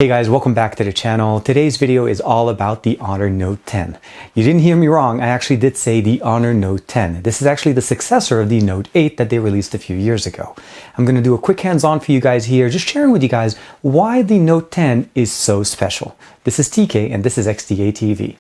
Hey guys, welcome back to the channel. Today's video is all about the Honor Note 10. You didn't hear me wrong, I actually did say the Honor Note 10. This is actually the successor of the Note 8 that they released a few years ago. I'm going to do a quick hands-on for you guys here, just sharing with you guys why the Note 10 is so special. This is TK and this is XDA TV.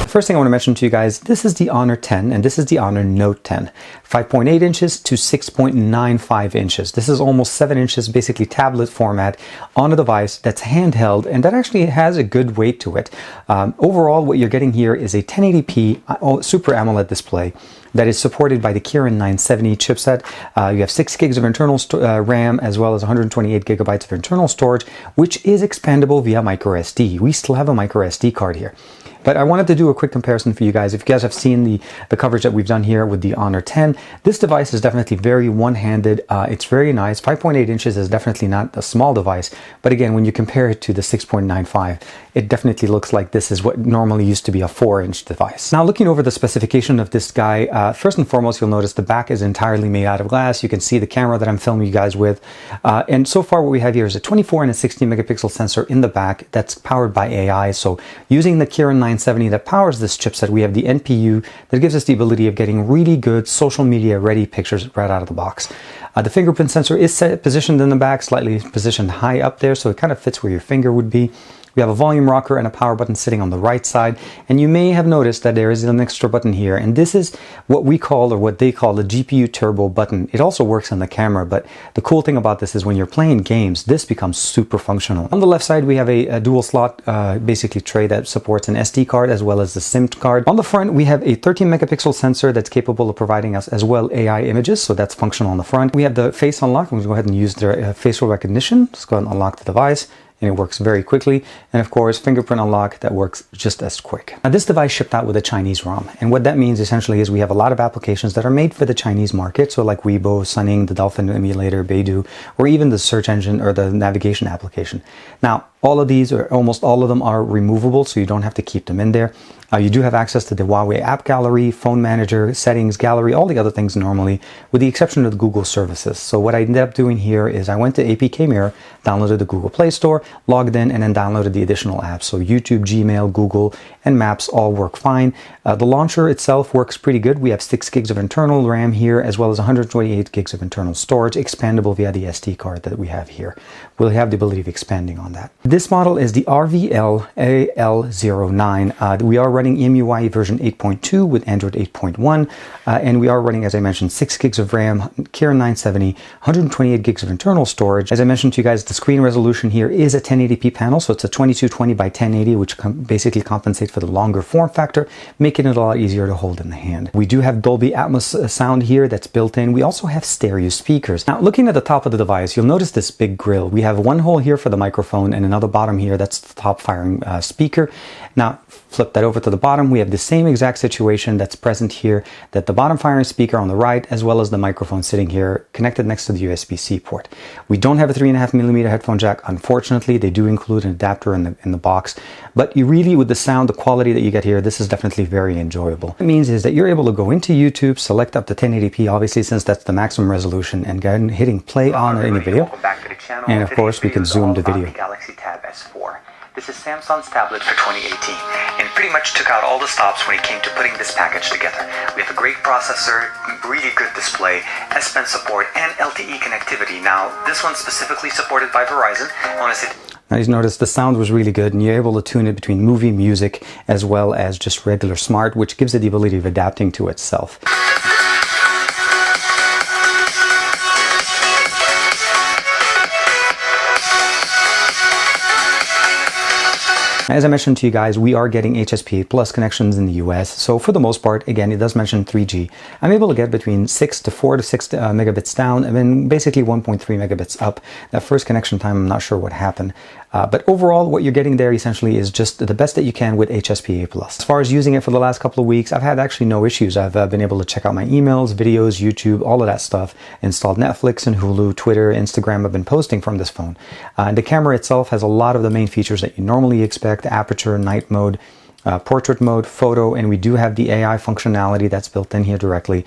First thing I want to mention to you guys, this is the Honor 10 and this is the Honor Note 10. 5.8 inches to 6.95 inches. This is almost 7 inches, basically tablet format on a device that's handheld and that actually has a good weight to it. Overall, what you're getting here is a 1080p Super AMOLED display that is supported by the Kirin 970 chipset. You have 6 gigs of internal RAM as well as 128 gigabytes of internal storage, which is expandable via microSD. We still have a microSD card here. But I wanted to do a quick comparison for you guys. If you guys have seen the coverage that we've done here with the Honor 10, this device is definitely very one-handed. It's very nice. 5.8 inches is definitely not a small device. But again, when you compare it to the 6.95, it definitely looks like this is what normally used to be a 4-inch device. Now, looking over the specification of this guy, first and foremost, you'll notice the back is entirely made out of glass. You can see the camera that I'm filming you guys with. And so far what we have here is a 24 and a 16 megapixel sensor in the back that's powered by AI. So using the Kirin 970 that powers this chipset, we have the NPU that gives us the ability of getting really good social media ready pictures right out of the box. The fingerprint sensor is positioned in the back, slightly positioned high up there, so it kind of fits where your finger would be. We have a volume rocker and a power button sitting on the right side, and you may have noticed that there is an extra button here, and this is what we call, or what they call, the GPU turbo button. It also works on the camera, but the cool thing about this is when you're playing games, this becomes super functional. On the left side, we have a dual slot basically tray that supports an SD card as well as the SIM card. On the front, we have a 13 megapixel sensor that's capable of providing us as well AI images, so that's functional on the front. We have the face unlock. I'm going to go ahead and use the facial recognition. Let's go ahead and unlock the device. And it works very quickly, and of course fingerprint unlock that works just as quick. Now, this device shipped out with a Chinese ROM, and what that means essentially is we have a lot of applications that are made for the Chinese market, so like Weibo, Sunning, the Dolphin emulator, Beidou, or even the search engine or the navigation application. Now, all of these, or almost all of them, are removable, so you don't have to keep them in there. You do have access to the Huawei app gallery, phone manager, settings, gallery, all the other things normally, with the exception of the Google services. So what I ended up doing here is I went to APK Mirror, downloaded the Google Play Store, logged in, and then downloaded the additional apps. So YouTube, Gmail, Google, and Maps all work fine. The launcher itself works pretty good. We have 6 gigs of internal RAM here, as well as 128 gigs of internal storage, expandable via the SD card that we have here. We'll have the ability of expanding on that. This model is the RVL AL09. We are running EMUI version 8.2 with Android 8.1, and we are running, as I mentioned, 6 gigs of RAM, Kirin 970, 128 gigs of internal storage. As I mentioned to you guys, the screen resolution here is a 1080p panel, so it's a 2220 by 1080, which basically compensates for the longer form factor, making it a lot easier to hold in the hand. We do have Dolby Atmos sound here that's built in. We also have stereo speakers. Now, looking at the top of the device, you'll notice this big grill. We have one hole here for the microphone and another bottom here, that's the top firing speaker. Now, flip that over to the bottom, we have the same exact situation that's present here, that the bottom firing speaker on the right, as well as the microphone sitting here connected next to the USB-C port. We don't have a 3.5mm headphone jack, unfortunately. They do include an adapter in the box, but you really, with the sound, the quality that you get here, this is definitely very enjoyable. What it means is that you're able to go into YouTube, select up to 1080p, obviously, since that's the maximum resolution, and go hitting play on any video. And of course, we can zoom the video. Galaxy Tab S4. This is Samsung's tablet for 2018, and pretty much took out all the stops when it came to putting this package together. We have a great processor, really good display, S Pen support, and LTE connectivity. Now, this one's specifically supported by Verizon. Now, you notice the sound was really good, and you're able to tune it between movie, music, as well as just regular smart, which gives it the ability of adapting to itself. As I mentioned to you guys, we are getting Hspa Plus connections in the US. So for the most part, again, it does mention 3G. I'm able to get between 4 to 6 megabits down, and then basically 1.3 megabits up. That first connection time, I'm not sure what happened. But overall, what you're getting there essentially is just the best that you can with Hspa Plus. As far as using it for the last couple of weeks, I've had actually no issues. I've been able to check out my emails, videos, YouTube, all of that stuff. Installed Netflix and Hulu, Twitter, Instagram. I've been posting from this phone. The camera itself has a lot of the main features that you normally expect: aperture, night mode, portrait mode, photo, and we do have the AI functionality that's built in here directly.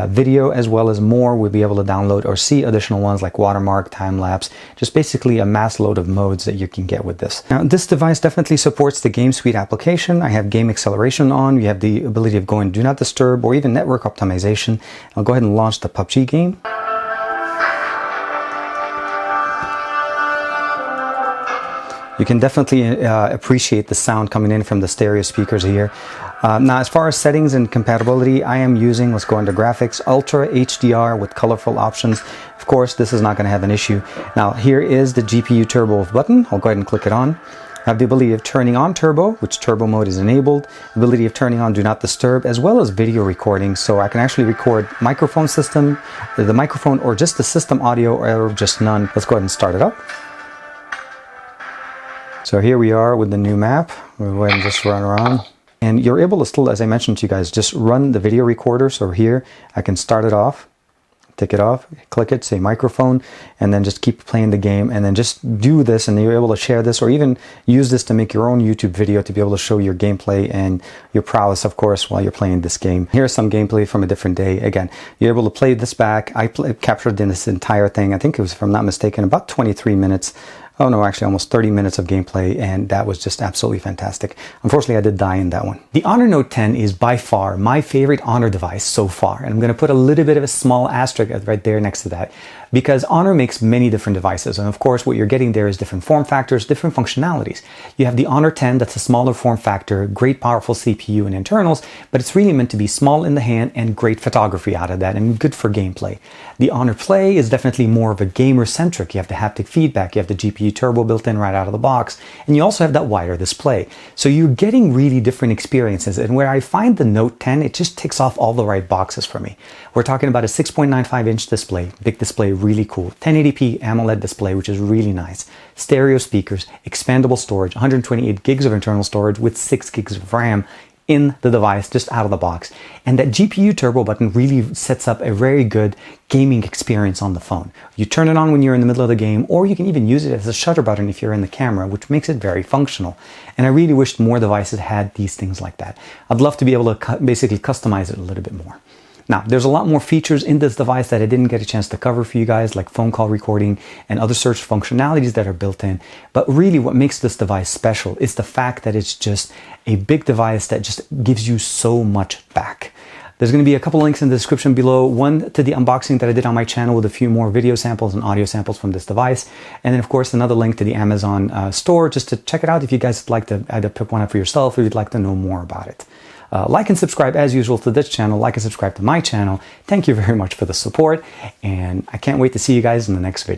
Video as well as more, we'll be able to download or see additional ones like watermark, time-lapse, just basically a mass load of modes that you can get with this. Now, this device definitely supports the Game Suite application. I have game acceleration on. You have the ability of going do not disturb or even network optimization. I'll go ahead and launch the PUBG game. You can definitely appreciate the sound coming in from the stereo speakers here. Now, as far as settings and compatibility, I am using, let's go into graphics, Ultra HDR with colorful options. Of course, this is not going to have an issue. Now, here is the GPU Turbo button. I'll go ahead and click it on. I have the ability of turning on Turbo, which Turbo mode is enabled, ability of turning on Do Not Disturb, as well as video recording. So I can actually record microphone system, the microphone, or just the system audio, or just none. Let's go ahead and start it up. So here we are with the new map. We'll go ahead and just run around. And you're able to still, as I mentioned to you guys, just run the video recorder. So here, I can start it off, take it off, click it, say microphone, and then just keep playing the game, and then just do this, and then you're able to share this, or even use this to make your own YouTube video to be able to show your gameplay and your prowess, of course, while you're playing this game. Here's some gameplay from a different day. Again, you're able to play this back. I captured in this entire thing. I think it was, if I'm not mistaken, about 23 minutes. Oh no, actually almost 30 minutes of gameplay, and that was just absolutely fantastic. Unfortunately, I did die in that one. The Honor Note 10 is by far my favorite Honor device so far, and I'm going to put a little bit of a small asterisk right there next to that, because Honor makes many different devices, and of course what you're getting there is different form factors, different functionalities. You have the Honor 10, that's a smaller form factor, great powerful CPU and internals, but it's really meant to be small in the hand and great photography out of that, and good for gameplay. The Honor Play is definitely more of a gamer-centric. You have the haptic feedback, you have the GPU Turbo built in right out of the box, and you also have that wider display. So you're getting really different experiences, and where I find the Note 10, it just ticks off all the right boxes for me. We're talking about a 6.95-inch display, big display, really cool. 1080p AMOLED display, which is really nice. Stereo speakers, expandable storage, 128 gigs of internal storage with 6 gigs of RAM in the device just out of the box. And that GPU Turbo button really sets up a very good gaming experience on the phone. You turn it on when you're in the middle of the game, or you can even use it as a shutter button if you're in the camera, which makes it very functional. And I really wished more devices had these things like that. I'd love to be able to basically customize it a little bit more. Now, there's a lot more features in this device that I didn't get a chance to cover for you guys, like phone call recording and other search functionalities that are built in. But really what makes this device special is the fact that it's just a big device that just gives you so much back. There's going to be a couple links in the description below, one to the unboxing that I did on my channel with a few more video samples and audio samples from this device, and then of course another link to the Amazon store just to check it out if you guys would like to either pick one up for yourself or you'd like to know more about it. Like and subscribe as usual to this channel, like and subscribe to my channel. Thank you very much for the support, and I can't wait to see you guys in the next video.